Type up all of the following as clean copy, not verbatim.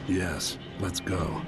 Yes, let's go.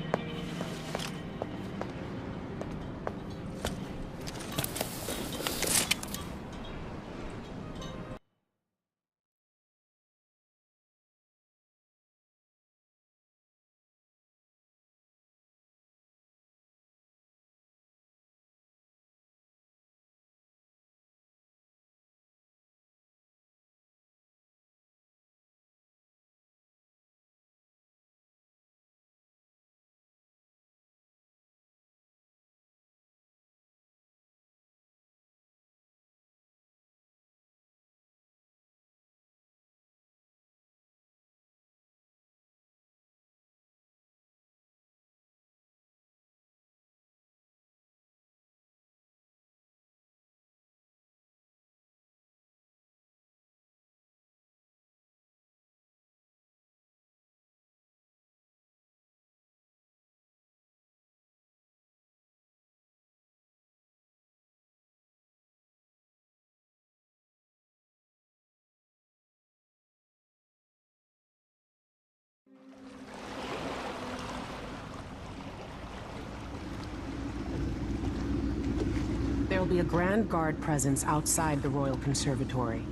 There will be a Grand Guard presence outside the Royal Conservatory.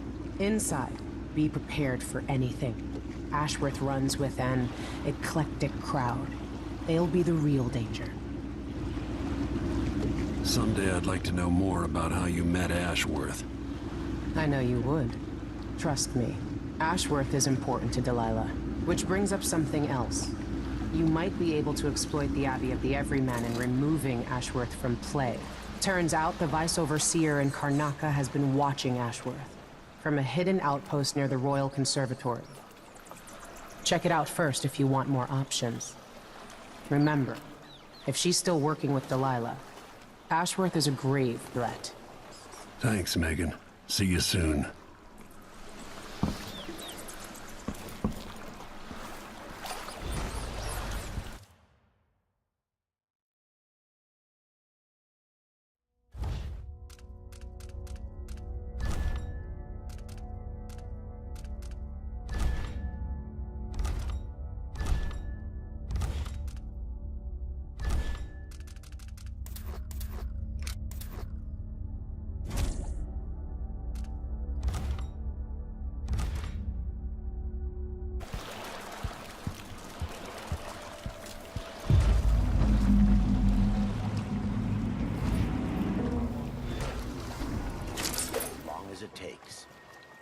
Inside, be prepared for anything. Ashworth runs with an eclectic crowd. They'll be the real danger. Someday I'd like to know more about how you met Ashworth. I know you would. Trust me. Ashworth is important to Delilah. Which brings up something else. You might be able to exploit the Abbey of the Everyman in removing Ashworth from play. Turns out the Vice Overseer in Karnaca has been watching Ashworth from a hidden outpost near the Royal Conservatory. Check it out first if you want more options. Remember, if she's still working with Delilah, Ashworth is a grave threat. Thanks, Megan. See you soon.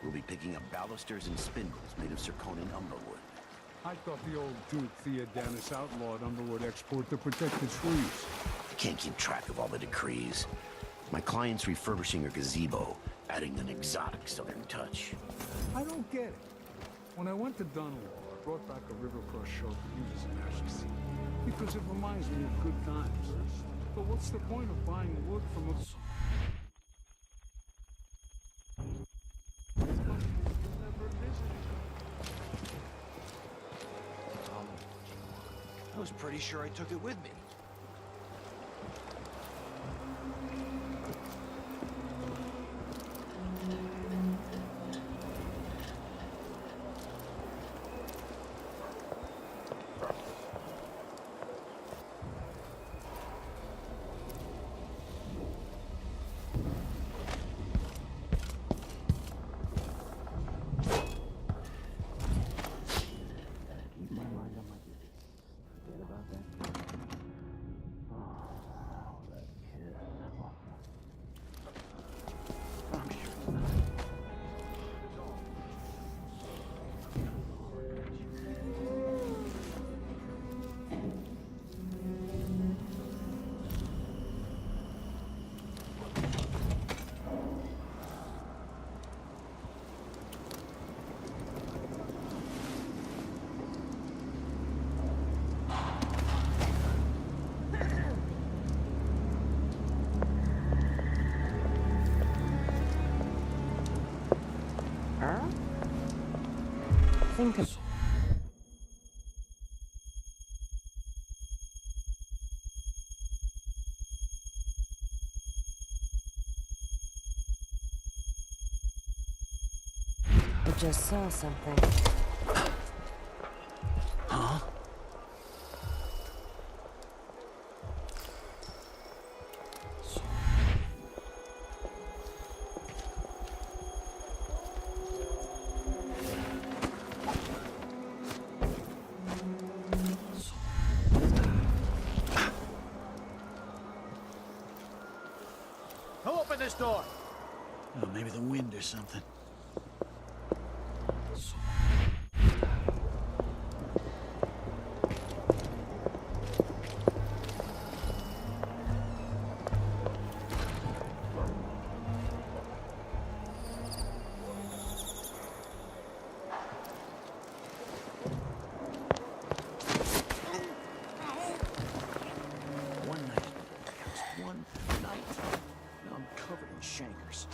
We'll be picking up balusters and spindles made of zirconian umberwood. I thought the old Duke Theodanis outlawed umberwood export to protect the trees. I can't keep track of all the decrees. My client's refurbishing a gazebo, adding an exotic southern touch. I don't get it. When I went to Dunwall, I brought back a Rivercross show to use as a magic seat, because it reminds me of good times. But what's the point of buying wood from a... I was pretty sure I took it with me. Think of... I just saw something. Huh? next door. Oh, maybe the wind or something. One night. Now I'm covered in chancres.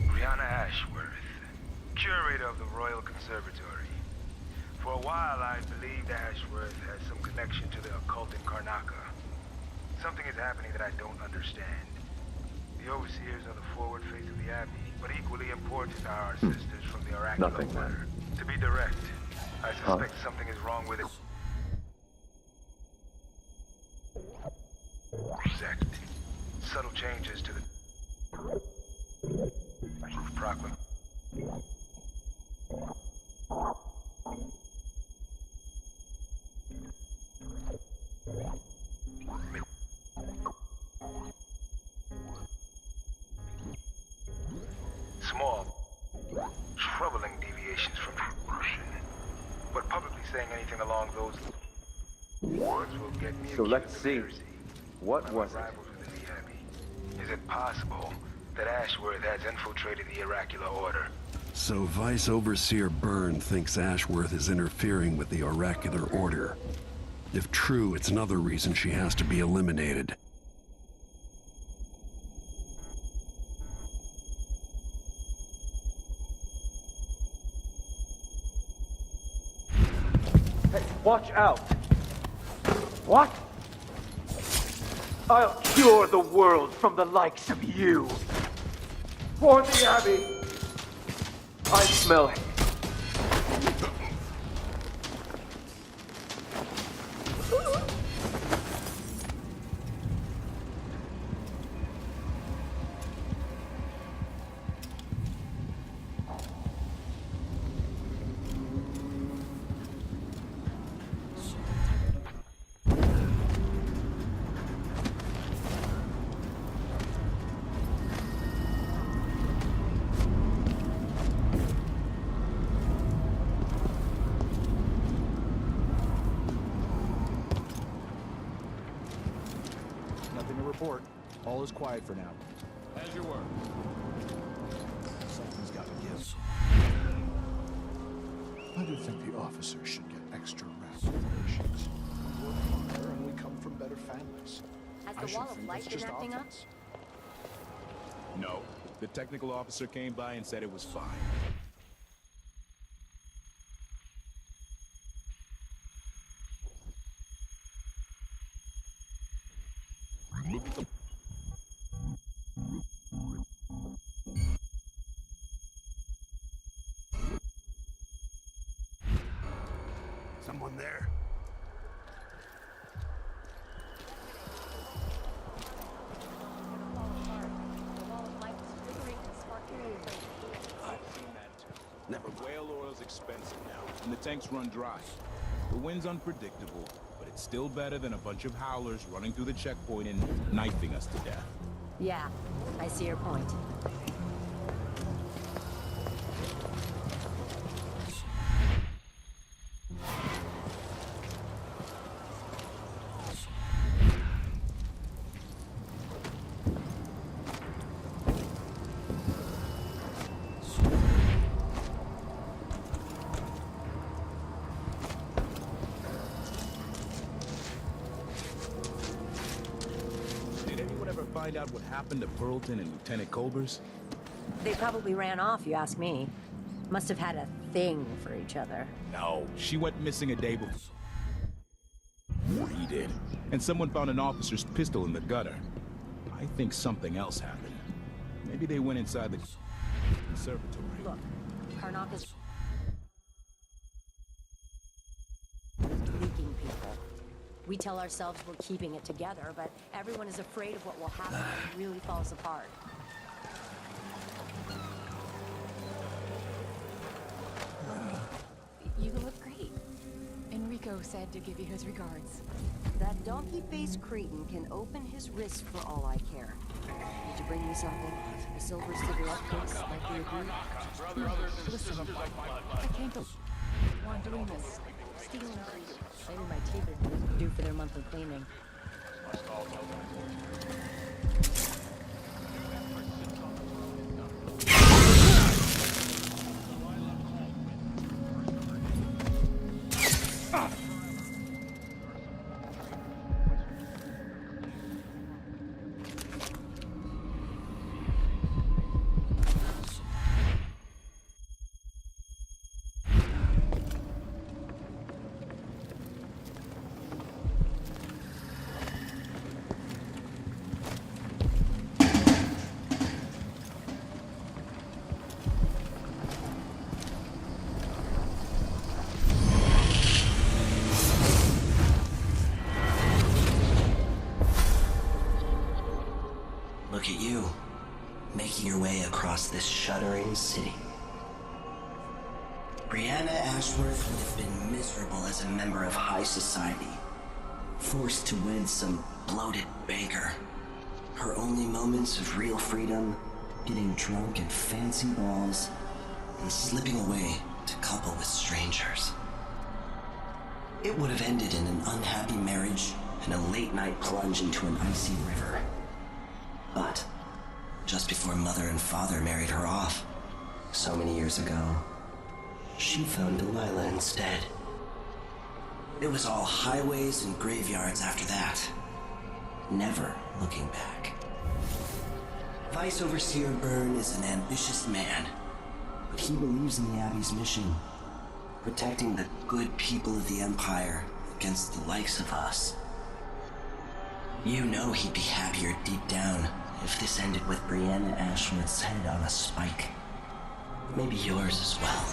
Brianna Ashworth, curator of the Royal Conservatory. For a while, I believed Ashworth has some connection to the occult in Karnaca. Something is happening that I don't understand. The overseers are the forward face of the Abbey, but equally important are our sisters from the Oracular Order. To be direct, I suspect something is wrong with it. Sect. Subtle changes to the proclamation. Small, troubling deviations from tradition, but publicly saying anything along those words will get me. So let's see. What was it? Is it possible that Ashworth has infiltrated the Oracular Order? So Vice Overseer Byrne thinks Ashworth is interfering with the Oracular Order. If true, it's another reason she has to be eliminated. Hey, watch out! What? I'll cure the world from the likes of you. For the Abbey. I smell it. Report. All is quiet for now. As you were. Something's got to give. I do think the officers should get extra rations. We're harder and we come from better families. Has the wall of light been acting up? No. The technical officer came by and said it was fine. Someone there? Never The whale oil's expensive now, and the tanks run dry. The wind's unpredictable, but it's still better than a bunch of howlers running through the checkpoint and knifing us to death. Yeah, I see your point. Find out what happened to Pearlton and Lieutenant Colbers? They probably ran off, you ask me. Must have had a thing for each other. No, she went missing a day before he did. And someone found an officer's pistol in the gutter. I think something else happened. Maybe they went inside the conservatory. Look, Karnaca's leaking people. We tell ourselves we're keeping it together, but everyone is afraid of what will happen if it really falls apart. You look great. Enrico said to give you his regards. That donkey-faced cretin can open his wrist for all I care. Did you bring me something? A silver cigarette case like we agreed? Listen, I can't go on doing this. Stealing our... Maybe my teeth are due for their monthly cleaning. Look at you, making your way across this shuddering city. Brianna Ashworth would have been miserable as a member of high society, forced to wed some bloated banker. Her only moments of real freedom, getting drunk at fancy balls, and slipping away to couple with strangers. It would have ended in an unhappy marriage and a late-night plunge into an icy river. But just before Mother and Father married her off, so many years ago, she found Delilah instead. It was all highways and graveyards after that, never looking back. Vice Overseer Byrne is an ambitious man, but he believes in the Abbey's mission, protecting the good people of the Empire against the likes of us. You know he'd be happier deep down if this ended with Brianna Ashworth's head on a spike. Maybe yours as well.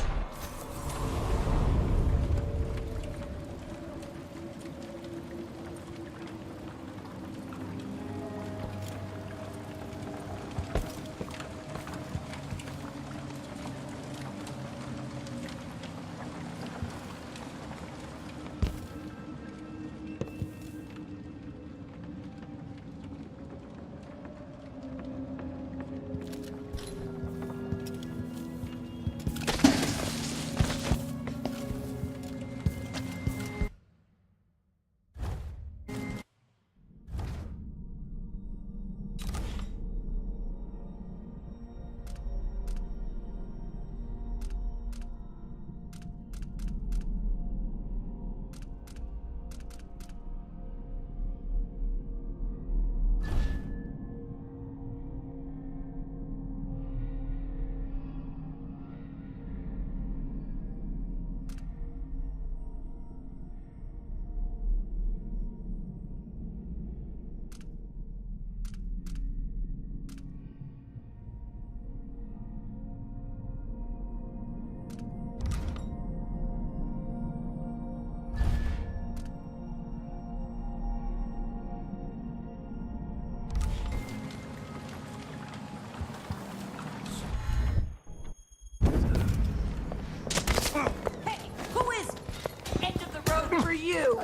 you!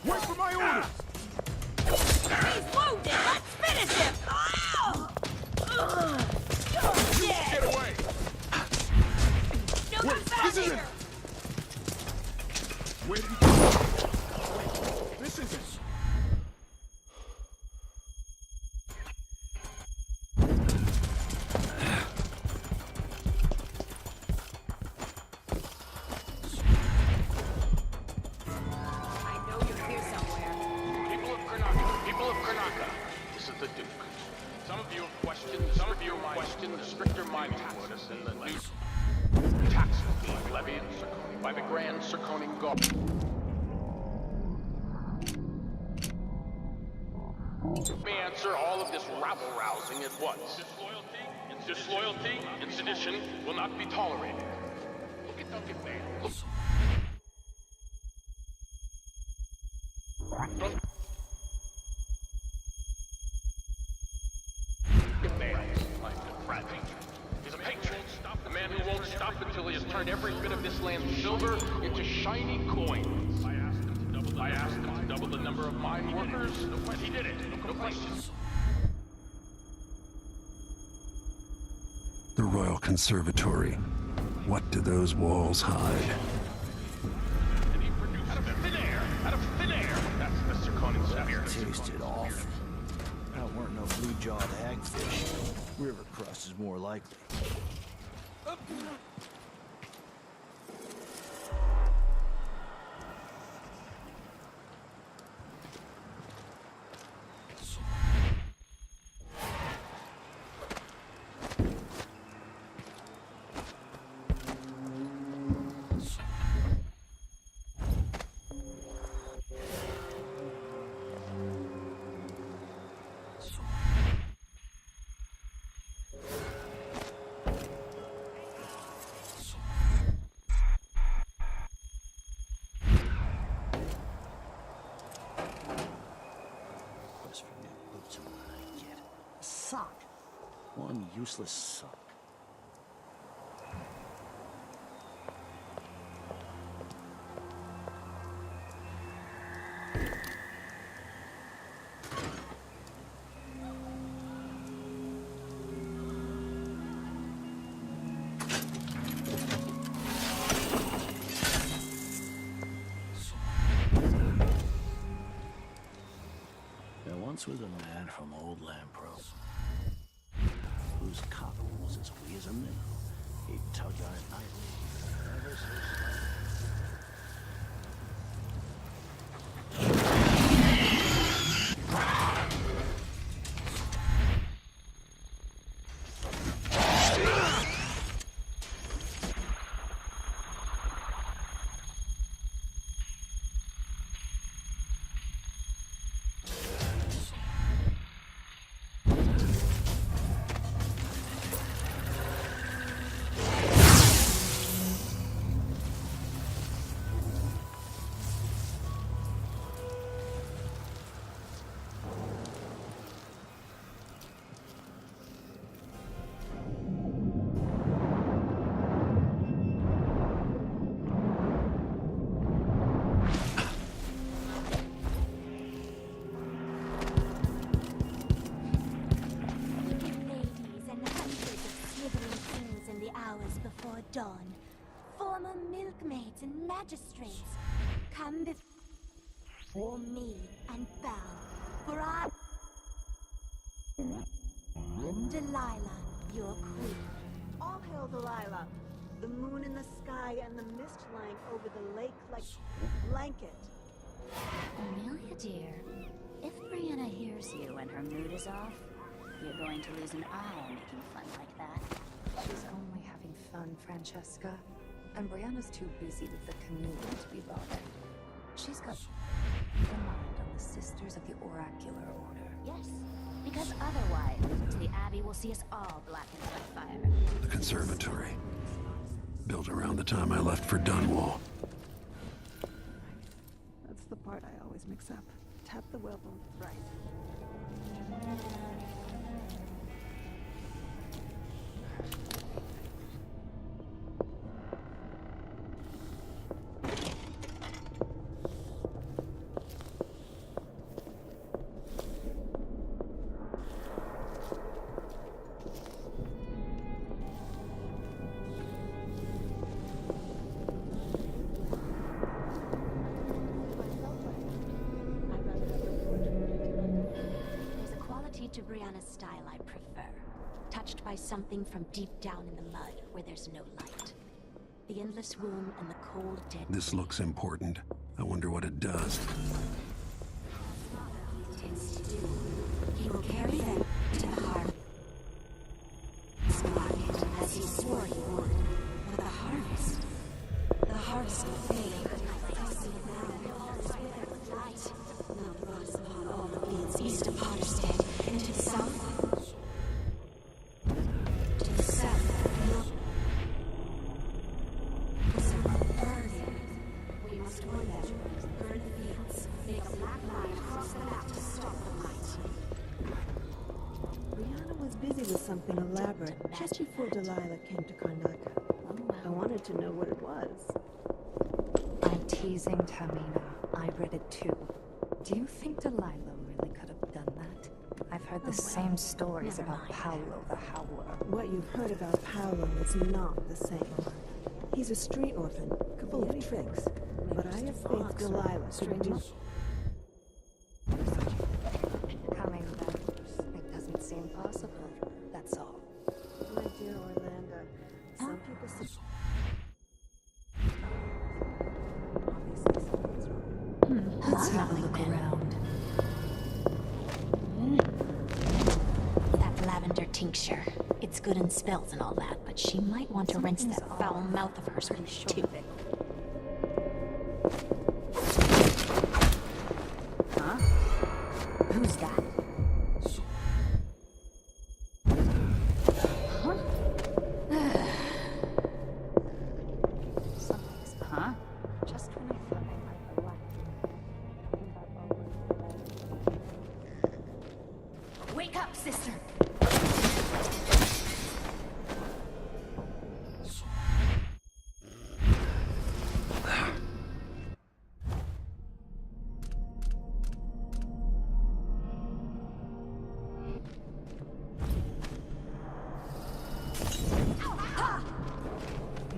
Wait for my orders! He's wounded! Let's finish him! You're dead! Get away! No, Wait, back this here! isn't... Where did he go? This isn't... People of Karnaca, this is the Duke. Some of you have questioned the stricter mining orders and the new taxes being levied by the Grand Circoning Guard. Let me answer all of this rabble-rousing at once. Disloyalty and sedition will not be tolerated. Look at Duncan Man. Look. He's a patriot. A man who won't stop until he has turned every bit of this land's silver into shiny coins. I asked him to double the number of mine workers, and he did it. No questions. The Royal Conservatory. What do those walls hide? And he produced out of thin air. Out of thin air. That's the Circoning spirit. Tasted awful. That weren't no blue-jawed hagfish. River crust is more likely. Sock. One useless sock. There once was a man from Old Lampro whose cockle was as wee as a minnow. He'd tug on it nightly, ever so slightly. Dawn, former milkmaids and magistrates, come before me and bow, for I, Delilah, your queen. All hail Delilah, the moon in the sky and the mist lying over the lake like a blanket. Amelia, dear, if Brianna hears you and her mood is off, you're going to lose an eye making fun like that. She's only having fun, Francesca. And Brianna's too busy with the communion to be bothered. She's got her mind on the Sisters of the Oracular Order. Yes, because otherwise, the Abbey will see us all blackened by fire. The conservatory. Built around the time I left for Dunwall. That's the part I always mix up. Tap the wheel bone right. loyalty to Brianna's style I prefer. Touched by something from deep down in the mud where there's no light. The endless womb and the cold dead. This looks important. I wonder what it does. He will carry them to the harvest market as he swore he would. But the harvest will fade. Light now brought upon all the fields east of Potterstead, and to the south. To the south. We must avoid them. Burn the fields. Make a black line across the map to stop the light. Brianna was busy with something elaborate just before Delilah came to Karnaca. I wanted to know what it was. I'm teasing Tamina. I read it too. Do you think Delilah really could have done that? I've heard the same stories about Paolo the Howler. What you've heard about Paolo is not the same. He's a street orphan, full of tricks. But I have faith Delilah could do. Coming back, it doesn't seem possible. That's all. My dear Orlando, some people say... Let's have a look around. That lavender tincture. It's good in spells and all that, but she might want to rinse that foul mouth of hers with it too. Huh? Who's that? Huh? Just when I thought I might relax. Wake up, sister!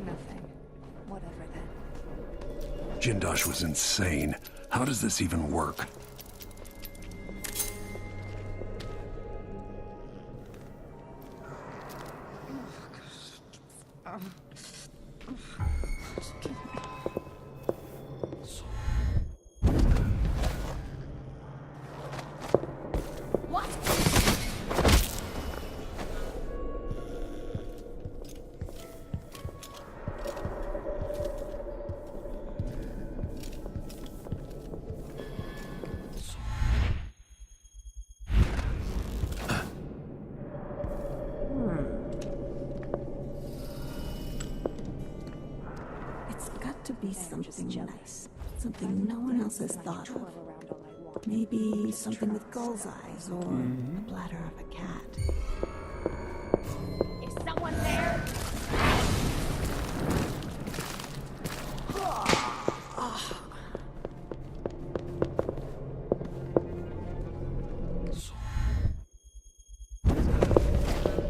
Nothing. Whatever then. Jindosh was insane. How does this even work? It's got to be something nice. Something no one else has thought of. Maybe something with gull's eyes, or the bladder of a cat. Is someone there?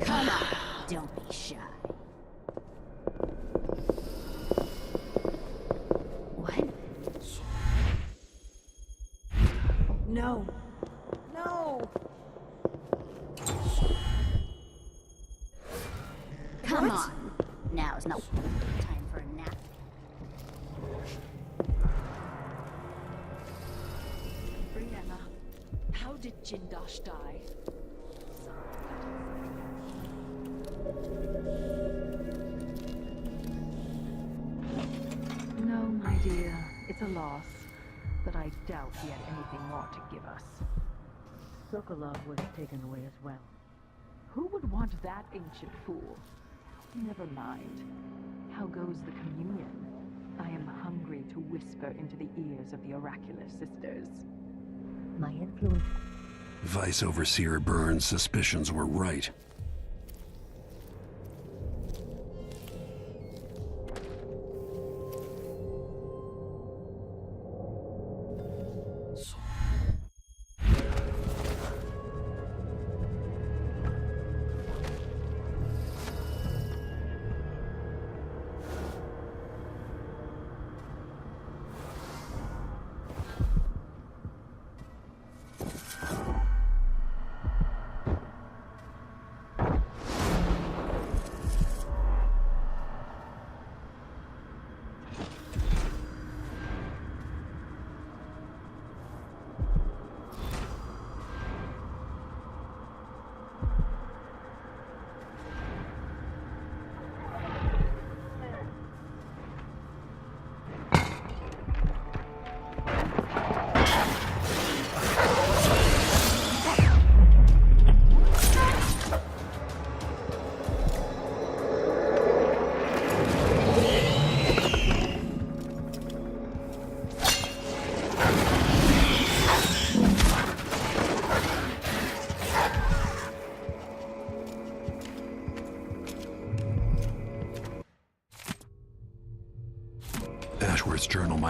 Come on, don't be shy. What? No. No! Come on. Now's no time for a nap. Brianna, how did Jindosh die? No, my dear. It's a loss. But I doubt he had anything more to give us. Sokolov was taken away as well. Who would want that ancient fool? Never mind. How goes the communion? I am hungry to whisper into the ears of the oracular sisters. My influence. Vice Overseer Burns' suspicions were right.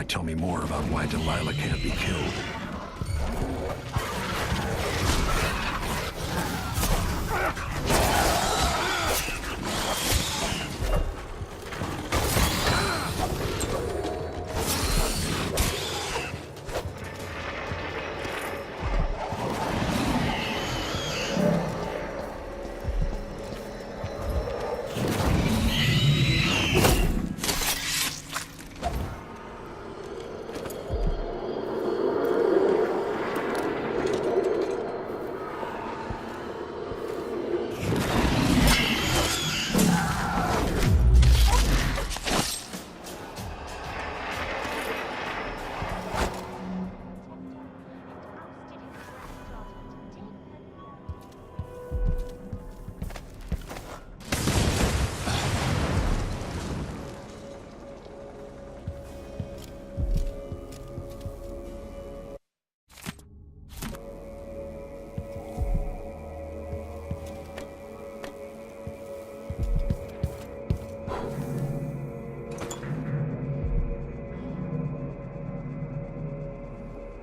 might tell me more about why Delilah can't be killed.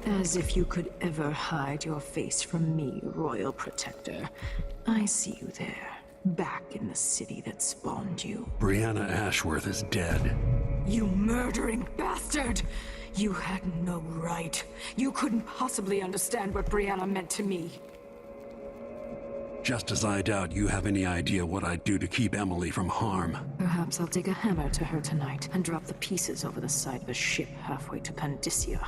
As if you could ever hide your face from me, Royal Protector. I see you there, back in the city that spawned you. Brianna Ashworth is dead. You murdering bastard! You had no right. You couldn't possibly understand what Brianna meant to me. Just as I doubt you have any idea what I'd do to keep Emily from harm. Perhaps I'll take a hammer to her tonight and drop the pieces over the side of a ship halfway to Pandysia.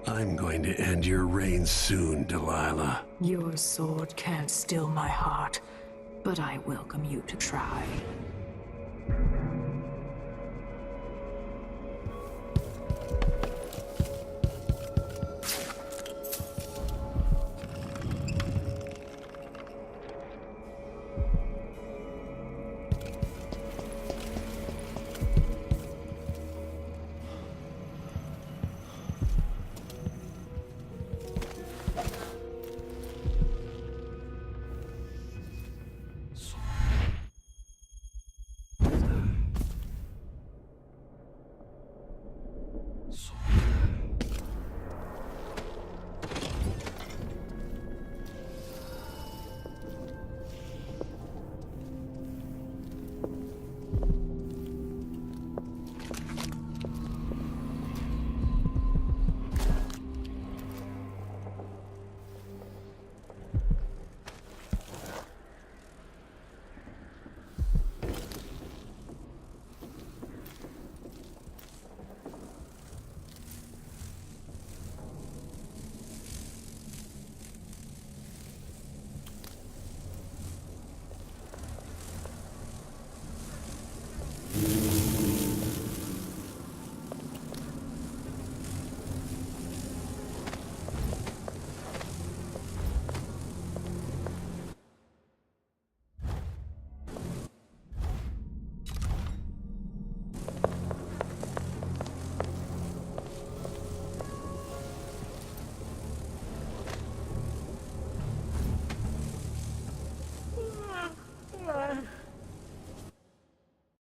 I'm going to end your reign soon, Delilah. Your sword can't still my heart, but I welcome you to try.